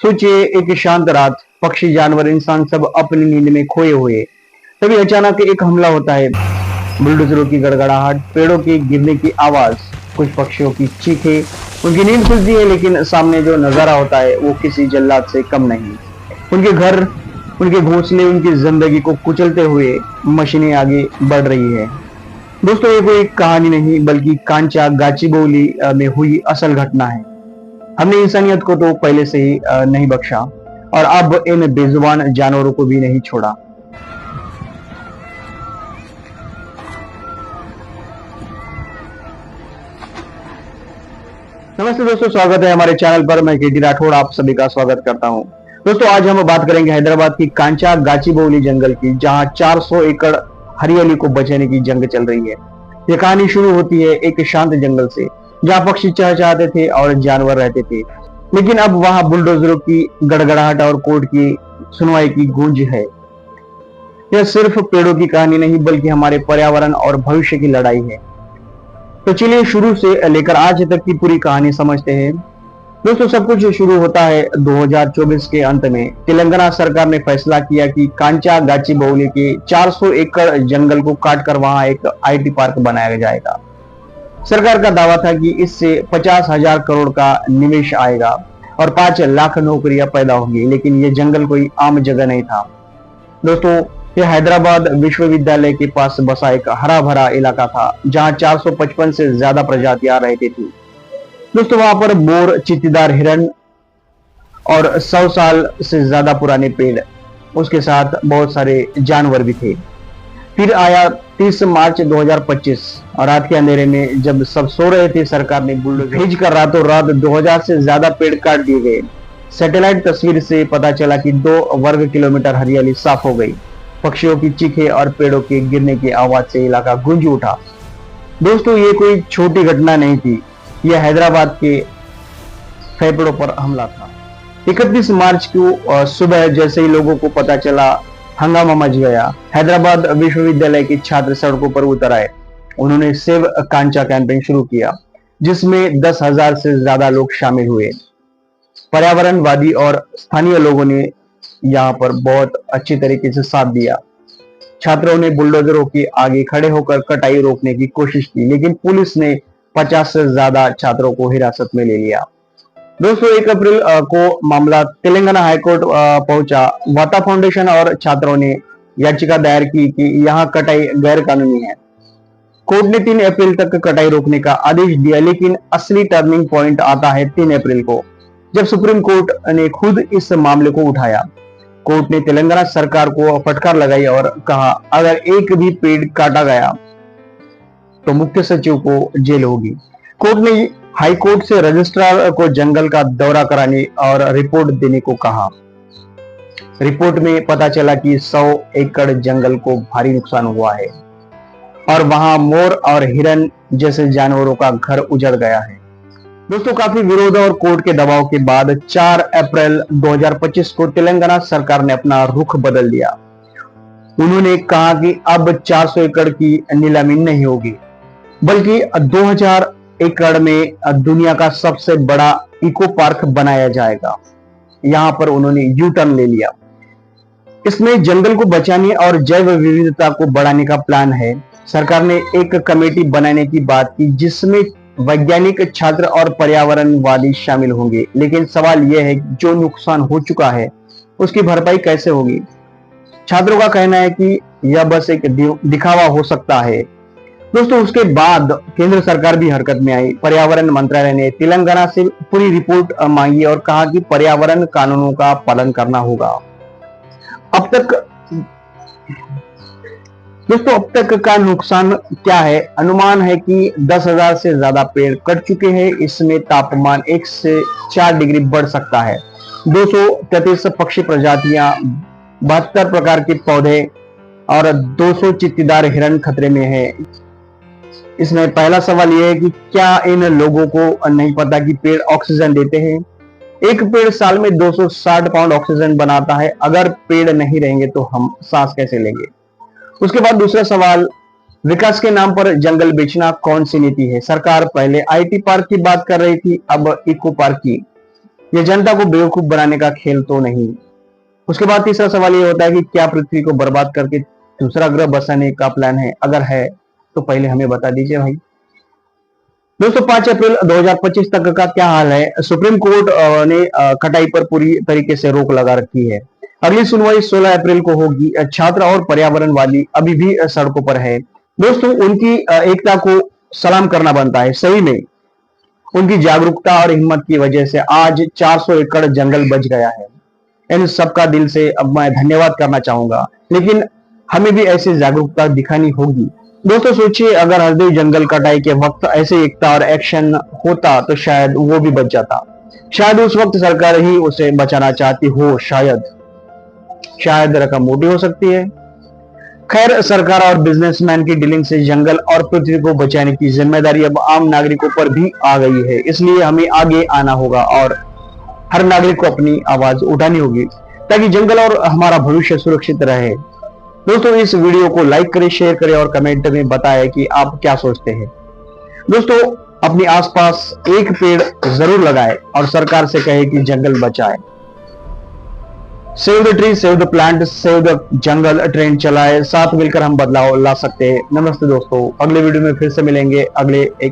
सोचिए, एक शांत रात, पक्षी, जानवर, इंसान सब अपनी नींद में खोए हुए। तभी अचानक एक हमला होता है। बुलडोजरों की गड़गड़ाहट, पेड़ों के गिरने की आवाज, कुछ पक्षियों की चीखें। उनकी नींद खुलती है, लेकिन सामने जो नजारा होता है वो किसी जल्लाद से कम नहीं। उनके घर, उनके घोंसले, उनकी जिंदगी को कुचलते हुए मशीनें आगे बढ़ रही है। दोस्तों, ये कोई कहानी नहीं, बल्कि कांचा गाचीबोली में हुई असल घटना है। हमने इंसानियत को तो पहले से ही नहीं बख्शा, और अब इन बेजुबान जानवरों को भी नहीं छोड़ा। नमस्ते दोस्तों, स्वागत है हमारे चैनल पर। मैं केटी राठौड़ आप सभी का स्वागत करता हूं। दोस्तों, आज हम बात करेंगे हैदराबाद की कांचा गाचीबोली जंगल की, जहां 400 एकड़ हरियाली को बचाने की जंग चल रही है। यह कहानी शुरू होती है एक शांत जंगल से, जहां पक्षी चहचहाते थे और जानवर रहते थे। लेकिन अब वहां बुलडोजरों की गड़गड़ाहट और कोर्ट की सुनवाई की गूंज है। यह सिर्फ पेड़ों की कहानी नहीं, बल्कि हमारे पर्यावरण और भविष्य की लड़ाई है। तो चलिए शुरू से लेकर आज तक की पूरी कहानी समझते हैं। दोस्तों, सब कुछ शुरू होता है 2024 के अंत में। तेलंगाना सरकार ने फैसला किया कि कांचा गाचीबोली के 400 एकड़ जंगल को काटकर वहां एक आईटी पार्क बनाया जाएगा। सरकार का दावा था कि इससे 50,000 करोड़ का निवेश आएगा और 5 लाख नौकरियां पैदा होंगी। लेकिन ये जंगल कोई आम जगह नहीं था। दोस्तों, यह हैदराबाद विश्वविद्यालय के पास बसा एक हरा भरा इलाका था, जहां 455 से ज्यादा प्रजातियां रहती थी। दोस्तों, वहां पर मोर, चित्तीदार हिरन और 100 साल से ज्यादा पुराने पेड़, उसके साथ बहुत सारे जानवर भी थे। फिर आया 30 मार्च 2025 और रात के अंधेरे में जब सब सो रहे थे, सरकार ने बुलडोजर भेज कर रातों रात 2000 से ज्यादा पेड़ काट दिए गए। सैटेलाइट तस्वीर से पता चला कि 2 वर्ग किलोमीटर हरियाली साफ हो गई। पक्षियों की चीखें और पेड़ों के गिरने की आवाज से इलाका गूंज उठा। दोस्तों, ये कोई छोटी घटना नहीं थी, यह हैदराबाद के फेफड़ों पर हमला था। 31 मार्च को सुबह जैसे ही लोगों को पता चला, हंगामा मच गया। हैदराबाद विश्वविद्यालय के छात्र सड़कों पर उतर आए। उन्होंने सेव कांचा कैंपेन शुरू किया, जिसमें 10,000 से ज्यादा लोग शामिल हुए। पर्यावरणवादी और स्थानीय लोगों ने यहाँ पर बहुत अच्छी तरीके से साथ दिया। छात्रों ने बुलडोजरों के आगे खड़े होकर कटाई रोकने की कोशिश की, लेकिन पुलिस ने 50 से ज्यादा छात्रों को हिरासत में ले लिया। दोस्तों, 1 अप्रैल को मामला तेलंगाना हाईकोर्ट पहुंचा। वाता फाउंडेशन और छात्रों ने याचिका दायर की कि यहाँ कटाई गैर कानूनी है। कोर्ट ने 3 अप्रैल तक कटाई रोकने का आदेश दिया, लेकिन असली टर्निंग पॉइंट आता है 3 अप्रैल को, जब सुप्रीम कोर्ट ने खुद इस मामले को उठाया। कोर्ट ने तेलंगाना सरकार को फटकार लगाई और कहा, अगर एक भी पेड़ काटा गया तो मुख्य सचिव को जेल होगी। कोर्ट ने हाई कोर्ट से रजिस्ट्रार को जंगल का दौरा कराने और रिपोर्ट देने को कहा। रिपोर्ट में पता चला कि 100 एकड़ जंगल को भारी नुकसान हुआ है और वहां मोर और हिरन जैसे जानवरों का घर उजड़ गया है। दोस्तों, काफी विरोध और कोर्ट के दबाव के बाद 4 अप्रैल 2025 को तेलंगाना सरकार ने अपना रुख बदल दिया। उन्होंने कहा कि अब 400 एकड़ की नीलामी नहीं होगी, बल्कि 2000 एकड़ में दुनिया का सबसे बड़ा इको पार्क बनाया जाएगा। यहां पर उन्होंने यू टर्न ले लिया। इसमें जंगल को बचाने और जैव विविधता को बढ़ाने का प्लान है। सरकार ने एक कमेटी बनाने की बात की, जिसमें वैज्ञानिक, छात्र और पर्यावरणवादी शामिल होंगे। लेकिन सवाल यह है, जो नुकसान हो चुका है उसकी भरपाई कैसे होगी? छात्रों का कहना है कि यह बस एक दिखावा हो सकता है। दोस्तों, उसके बाद केंद्र सरकार भी हरकत में आई। पर्यावरण मंत्रालय ने तेलंगाना से पूरी रिपोर्ट मांगी और कहा कि पर्यावरण कानूनों का पालन करना होगा। अब तक का नुकसान क्या है? अनुमान है कि 10,000 से ज्यादा पेड़ कट चुके हैं। इसमें तापमान 1 से 4 डिग्री बढ़ सकता है। 233 पक्षी प्रजातियां, 72 प्रकार के पौधे और 200 चित्तीदार हिरन खतरे में है। इसमें पहला सवाल यह है कि क्या इन लोगों को नहीं पता कि पेड़ ऑक्सीजन देते हैं? एक पेड़ साल में 260 पाउंड ऑक्सीजन बनाता है। अगर पेड़ नहीं रहेंगे तो हम सांस कैसे लेंगे? उसके बाद दूसरा सवाल, विकास के नाम पर जंगल बेचना कौन सी नीति है? सरकार पहले आईटी पार्क की बात कर रही थी, अब इको पार्क की। ये जनता को बेवकूफ बनाने का खेल तो नहीं। उसके बाद तीसरा सवाल ये होता है कि क्या पृथ्वी को बर्बाद करके दूसरा ग्रह बसाने का प्लान है? अगर है तो पहले हमें बता दीजिए भाई। दोस्तों 5 अप्रैल 2025 तक का क्या हाल है? सुप्रीम कोर्ट ने कटाई पर पूरी तरीके से रोक लगा रखी है। अगली सुनवाई 16 अप्रैल को होगी। छात्र और पर्यावरणवादी अभी भी सड़कों पर है। दोस्तों उनकी एकता को सलाम करना बनता है। सही में उनकी जागरूकता और हिम्मत की वजह से आज 400 एकड़ जंगल बच गया है। इन सबका दिल से अब मैं धन्यवाद करना चाहूंगा, लेकिन हमें भी ऐसी जागरूकता दिखानी होगी। दोस्तों सोचिए, अगर हरदोई जंगल कटाई के वक्त ऐसे एकता और एक्शन होता तो शायद वो भी बच जाता। शायद उस वक्त सरकार ही उसे बचाना चाहती हो। शायद रकम मोटी हो सकती है। खैर, सरकार और बिजनेसमैन की डीलिंग से जंगल और पृथ्वी को बचाने की जिम्मेदारी अब आम नागरिकों पर भी आ गई है। इसलिए हमें आगे आना होगा और हर नागरिक को अपनी आवाज उठानी होगी ताकि जंगल और हमारा भविष्य सुरक्षित रहे। दोस्तों इस वीडियो को लाइक करें, शेयर करें और कमेंट में बताएं कि आप क्या सोचते हैं। दोस्तों अपने आसपास एक पेड़ जरूर लगाएं और सरकार से कहें कि जंगल बचाएं। Save the tree, save the plant, save the jungle trend चलाए। साथ मिलकर हम बदलाव ला सकते हैं। नमस्ते दोस्तों, अगले वीडियो में फिर से मिलेंगे अगले एक